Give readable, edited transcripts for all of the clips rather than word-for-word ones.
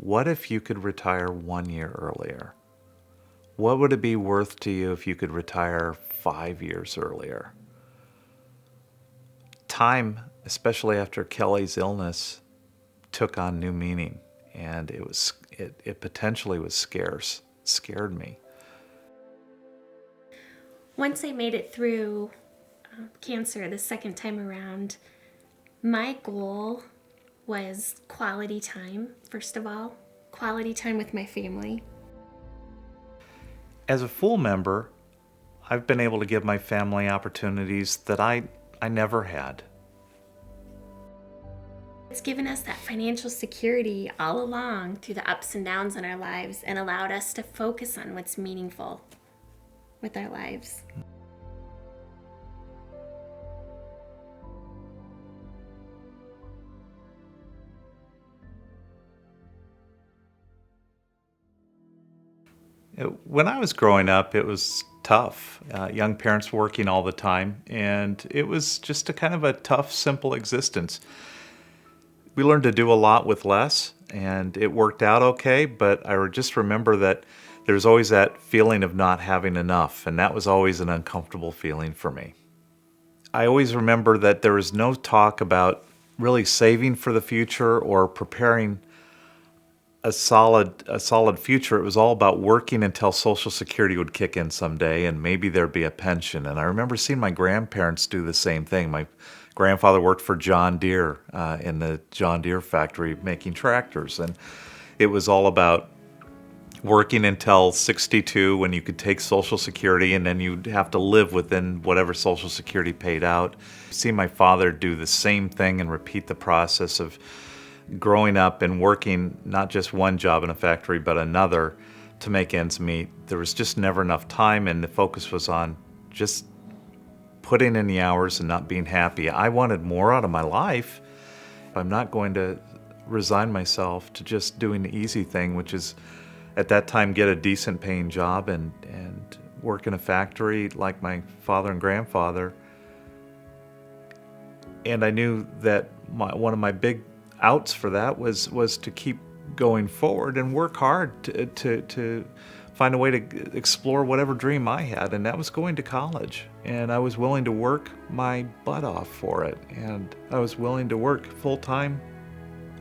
what if you could retire 1 year earlier? What would it be worth to you if you could retire 5 years earlier? Time, especially after Kelly's illness, took on new meaning, and it potentially was scared me. Once I made it through cancer the second time around, my goal was quality time, first of all, quality time with my family. As a full member, I've been able to give my family opportunities that I never had. It's given us that financial security all along through the ups and downs in our lives and allowed us to focus on what's meaningful with our lives. When I was growing up, it was tough. Young parents working all the time, and it was just a kind of a tough, simple existence. We learned to do a lot with less, and it worked out okay, but I just remember that there's always that feeling of not having enough, and that was always an uncomfortable feeling for me. I always remember that there was no talk about really saving for the future or preparing a solid future. It was all about working until Social Security would kick in someday, and maybe there'd be a pension. And I remember seeing my grandparents do the same thing. My grandfather worked for John Deere in the John Deere factory making tractors, and it was all about working until 62 when you could take Social Security, and then you'd have to live within whatever Social Security paid out. See my father do the same thing and repeat the process of growing up and working not just one job in a factory but another to make ends meet. There was just never enough time, and the focus was on just putting in the hours and not being happy. I wanted more out of my life. I'm not going to resign myself to just doing the easy thing, which is at that time get a decent paying job and work in a factory like my father and grandfather. And I knew that one of my big outs for that was to keep going forward and work hard to find a way to explore whatever dream I had, and that was going to college. And I was willing to work my butt off for it, and I was willing to work full time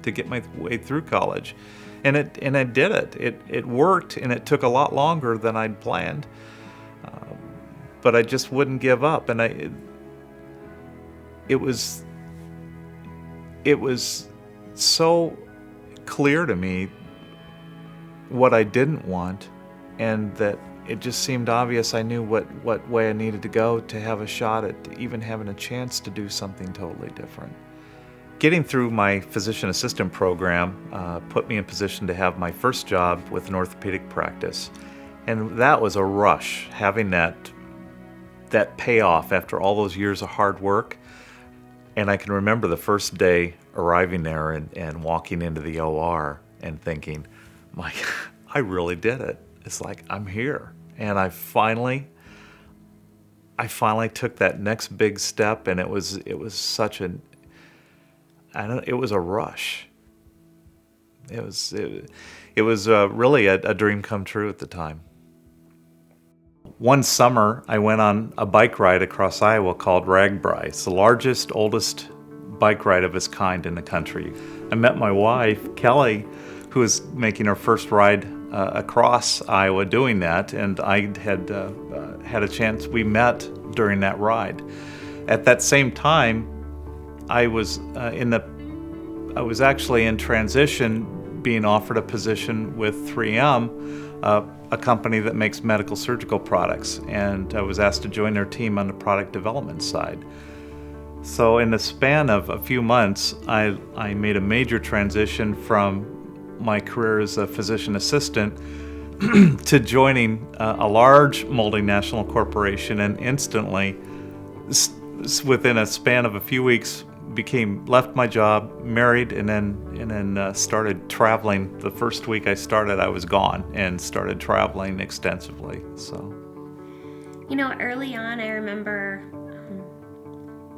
to get my way through college, and I did it. It worked, and it took a lot longer than I'd planned, but I just wouldn't give up, and it was so clear to me what I didn't want, and that it just seemed obvious I knew what way I needed to go to have a shot at even having a chance to do something totally different. Getting through my physician assistant program put me in position to have my first job with an orthopedic practice, and that was a rush, having that payoff after all those years of hard work. And I can remember the first day arriving there and walking into the OR and thinking, I really did it. It's like, I'm here. And I finally took that next big step, and it was such it was a rush. It was really a dream come true at the time. One summer, I went on a bike ride across Iowa called Ragbri. It's the largest, oldest bike ride of its kind in the country. I met my wife, Kelly, who was making her first ride across Iowa doing that, and I had had a chance. We met during that ride. At that same time, I was actually in transition, being offered a position with 3M, a company that makes medical surgical products, and I was asked to join their team on the product development side. So in the span of a few months, I made a major transition from my career as a physician assistant to joining a large multinational corporation, and instantly, within a span of a few weeks, left my job, married, and then started traveling. The first week I started, I was gone and started traveling extensively. So, Early on, I remember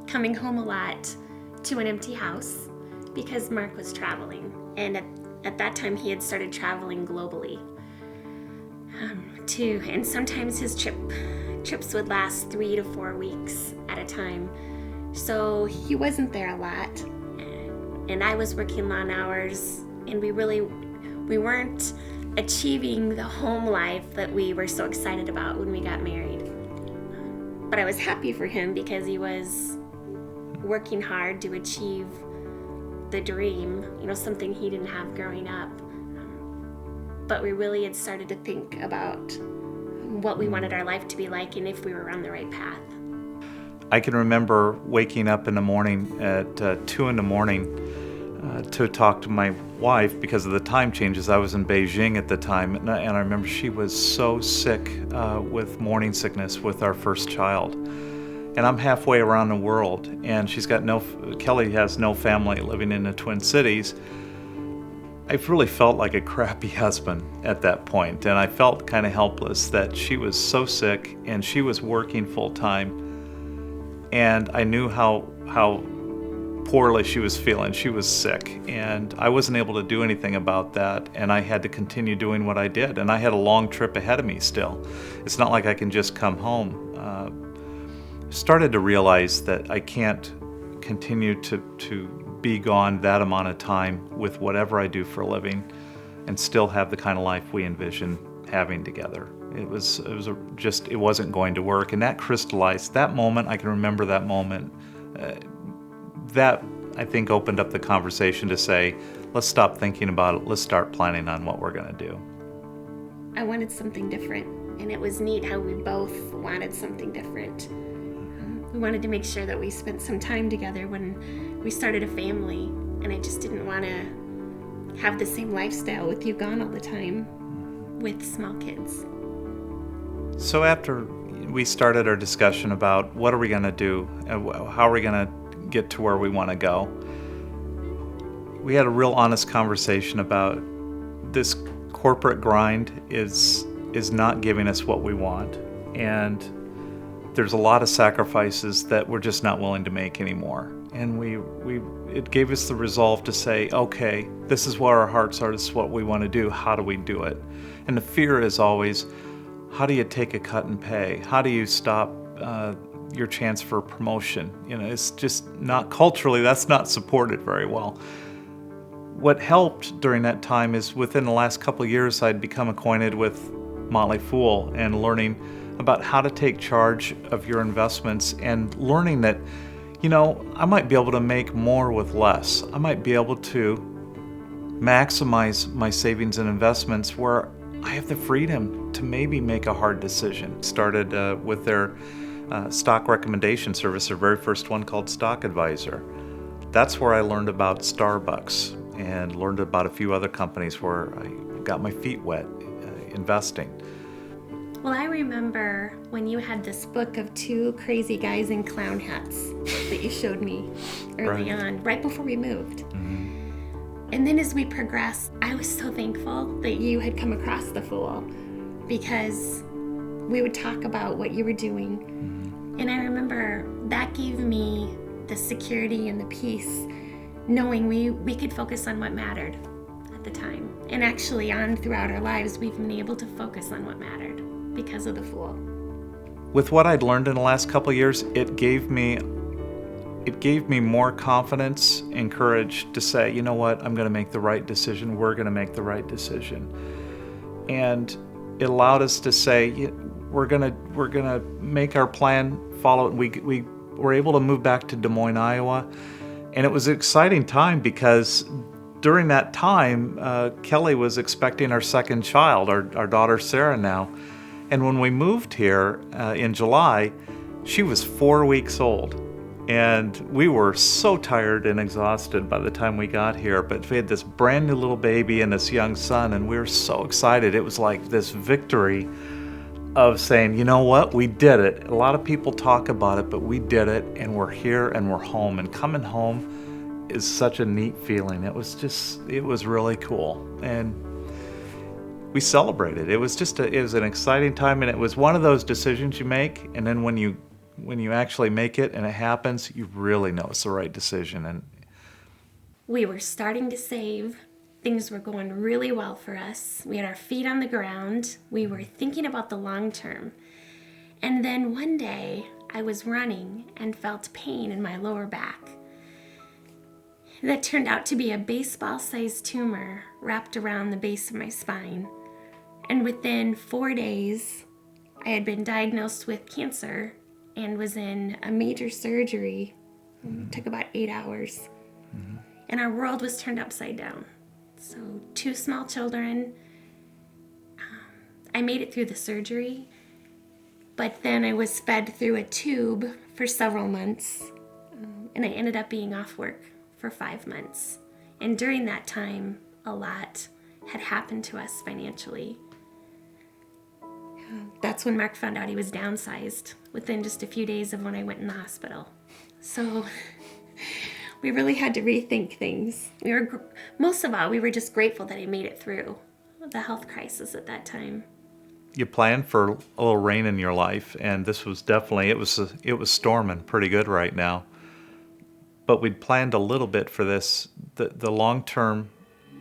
coming home a lot to an empty house because Mark was traveling. And At that time, he had started traveling globally too, and sometimes his trips would last 3 to 4 weeks at a time. So he wasn't there a lot, and I was working long hours, and we weren't achieving the home life that we were so excited about when we got married. But I was happy for him because he was working hard to achieve the dream, something he didn't have growing up. But we really had started to think about what we wanted our life to be like and if we were on the right path. I can remember waking up in the morning at 2 in the morning to talk to my wife because of the time changes. I was in Beijing at the time, and I remember she was so sick with morning sickness with our first child. And I'm halfway around the world, and Kelly has no family living in the Twin Cities. I really felt like a crappy husband at that point, and I felt kind of helpless that she was so sick and she was working full time, and I knew how poorly she was feeling. She was sick, and I wasn't able to do anything about that, and I had to continue doing what I did, and I had a long trip ahead of me still. It's not like I can just come home. Started to realize that I can't continue to be gone that amount of time with whatever I do for a living and still have the kind of life we envision having together. It wasn't going to work, and that crystallized that moment. I can remember that moment. That, I think, opened up the conversation to say, let's stop thinking about it. Let's start planning on what we're going to do. I wanted something different, and it was neat how we both wanted something different. We wanted to make sure that we spent some time together when we started a family, and I just didn't want to have the same lifestyle with you gone all the time with small kids. So after we started our discussion about what are we going to do, how are we going to get to where we want to go, we had a real honest conversation about this corporate grind is not giving us what we want, and there's a lot of sacrifices that we're just not willing to make anymore. And it gave us the resolve to say, okay, this is where our hearts are, this is what we want to do, how do we do it? And the fear is always, how do you take a cut in pay? How do you stop your chance for promotion? It's just not culturally, that's not supported very well. What helped during that time is within the last couple of years, I'd become acquainted with Motley and learning about how to take charge of your investments and learning that, I might be able to make more with less. I might be able to maximize my savings and investments where I have the freedom to maybe make a hard decision. Started with their stock recommendation service, their very first one called Stock Advisor. That's where I learned about Starbucks and learned about a few other companies where I got my feet wet investing. Well, I remember when you had this book of 2 crazy guys in clown hats that you showed me early on, right before we moved. Mm-hmm. And then as we progressed, I was so thankful that you had come across The Fool, because we would talk about what you were doing. Mm-hmm. And I remember that gave me the security and the peace, knowing we could focus on what mattered at the time. And actually throughout our lives, we've been able to focus on what mattered because of The Fool. With what I'd learned in the last couple of years, it gave me more confidence and courage to say, you know what, I'm going to make the right decision. We're going to make the right decision. And it allowed us to say, we're going to make our plan, follow it. We were able to move back to Des Moines, Iowa. And it was an exciting time because during that time, Kelly was expecting our second child, our daughter Sarah now. And when we moved here in July, she was 4 weeks old. And we were so tired and exhausted by the time we got here, but we had this brand new little baby and this young son, and we were so excited. It was like this victory of saying, you know what, we did it. A lot of people talk about it, but we did it, and we're here and we're home. And coming home is such a neat feeling. It was really cool. And we celebrated. It was an exciting time, and it was one of those decisions you make, and then when you actually make it and it happens, you really know it's the right decision. And we were starting to save, Things were going really well for us. We had our feet on the ground. We were thinking about the long term. And then one day I was running and felt pain in my lower back. That turned out to be a baseball-sized tumor wrapped around the base of my spine. And within 4 days, I had been diagnosed with cancer and was in a major surgery. It took about 8 hours. And our world was turned upside down. So 2 small children. I made it through the surgery, but then I was fed through a tube for several months, and I ended up being off work for 5 months. And during that time, a lot had happened to us financially. That's when Mark found out he was downsized within just a few days of when I went in the hospital. So we really had to rethink things. Most of all, we were just grateful that I made it through the health crisis at that time. You planned for a little rain in your life, and this was definitely, it was storming pretty good right now. But we'd planned a little bit for this, the long-term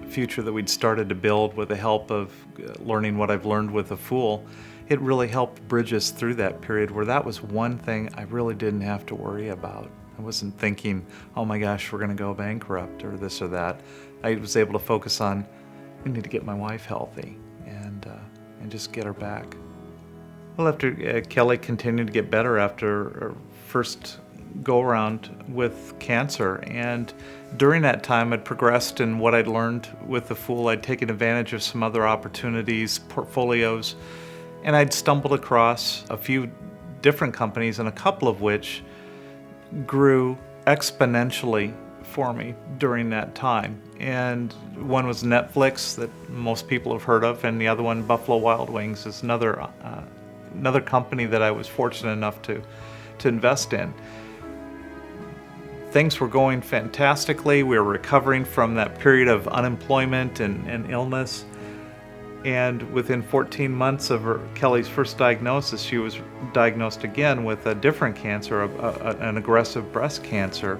future that we'd started to build with the help of learning what I've learned with a fool. It really helped bridge us through that period where that was one thing I really didn't have to worry about. I wasn't thinking, oh my gosh, we're going to go bankrupt or this or that. I was able to focus on, we need to get my wife healthy and just get her back. Well, after Kelly continued to get better after her first go-around with cancer, and during that time I'd progressed in what I'd learned with the Fool. I'd taken advantage of some other opportunities, portfolios, and I'd stumbled across a few different companies, and a couple of which grew exponentially for me during that time. And one was Netflix, that most people have heard of, and the other one, Buffalo Wild Wings, is another company that I was fortunate enough to invest in. Things were going fantastically. We were recovering from that period of unemployment and illness. And within 14 months of Kelly's first diagnosis, she was diagnosed again with a different cancer, an aggressive breast cancer.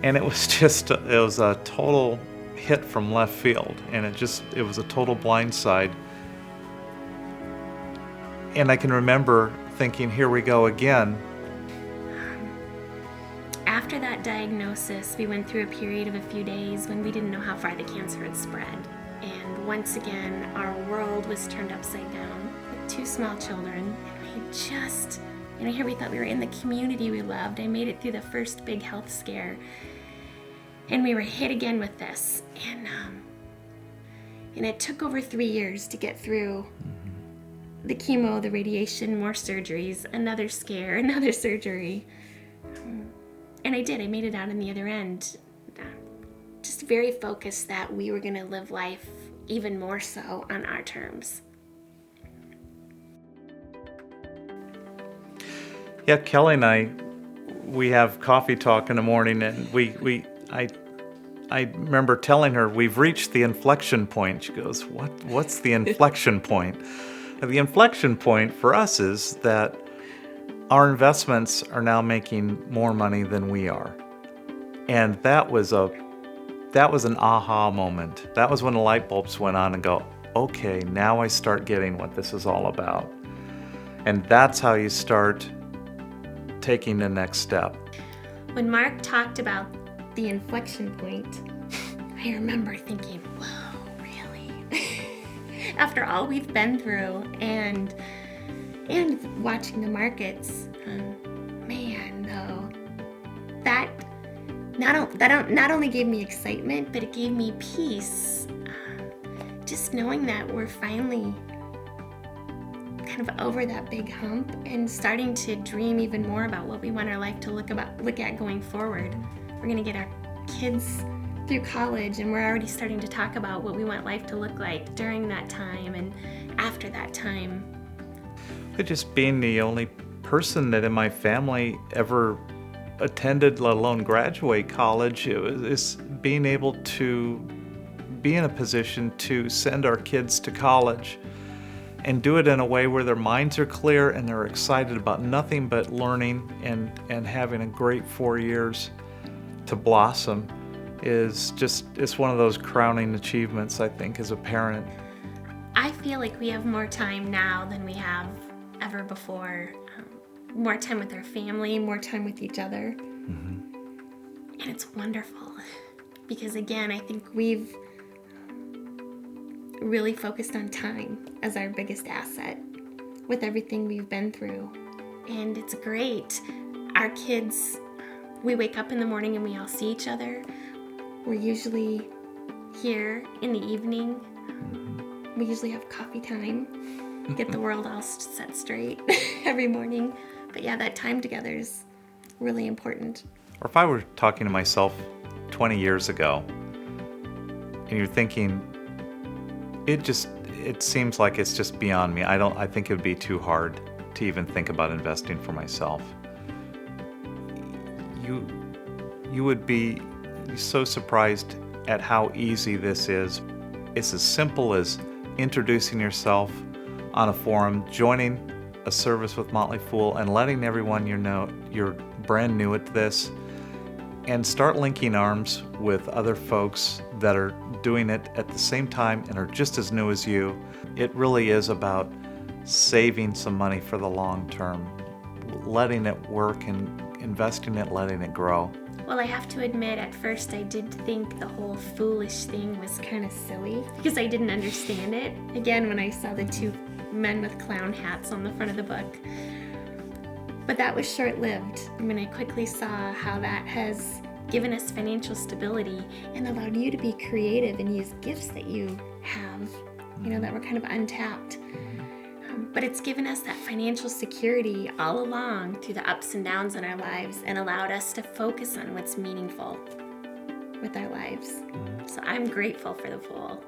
And it was a total hit from left field. And it was a total blindside. And I can remember thinking, here we go again. After that diagnosis, we went through a period of a few days when we didn't know how far the cancer had spread. And once again, our world was turned upside down with 2 small children. And here we thought we were in the community we loved. I made it through the first big health scare. And we were hit again with this. And it took over 3 years to get through the chemo, the radiation, more surgeries, another scare, another surgery. And I did. I made it out on the other end. Just very focused that we were going to live life even more so on our terms. Yeah, Kelly and I, we have coffee talk in the morning, and I remember telling her we've reached the inflection point. She goes, "What's the inflection point?" And the inflection point for us is that our investments are now making more money than we are. And that was an aha moment. That was when the light bulbs went on and go, okay, now I start getting what this is all about. And that's how you start taking the next step. When Mark talked about the inflection point, I remember thinking, whoa, really? After all we've been through and watching the markets, man, though, that not only gave me excitement, but it gave me peace. Just knowing that we're finally kind of over that big hump and starting to dream even more about what we want our life to look at going forward. We're going to get our kids through college, and we're already starting to talk about what we want life to look like during that time and after that time. But just being the only person that in my family ever attended, let alone graduate college, is being able to be in a position to send our kids to college and do it in a way where their minds are clear and they're excited about nothing but learning and having a great 4 years to blossom it's one of those crowning achievements, I think, as a parent. I feel like we have more time now than we have ever before. More time with our family, more time with each other. And it's wonderful because, again, I think we've really focused on time as our biggest asset with everything we've been through. And it's great. Our kids, we wake up in the morning and we all see each other. We're usually here in the evening. We usually have coffee time, get the world all set straight every morning. But yeah, that time together is really important. Or if I were talking to myself 20 years ago, and you're thinking, it seems like it's just beyond me. I think it would be too hard to even think about investing for myself. You would be so surprised at how easy this is. It's as simple as introducing yourself on a forum, joining a service with Motley Fool, and letting everyone know you're brand new at this, and start linking arms with other folks that are doing it at the same time and are just as new as you. It really is about saving some money for the long term, letting it work and investing it, letting it grow. Well, I have to admit, at first I did think the whole foolish thing was kind of silly because I didn't understand it. Again, when I saw the two men with clown hats on the front of the book. But that was short-lived. I mean, I quickly saw how that has given us financial stability and allowed you to be creative and use gifts that you have, that were kind of untapped. But it's given us that financial security all along through the ups and downs in our lives and allowed us to focus on what's meaningful with our lives. So I'm grateful for the Fool.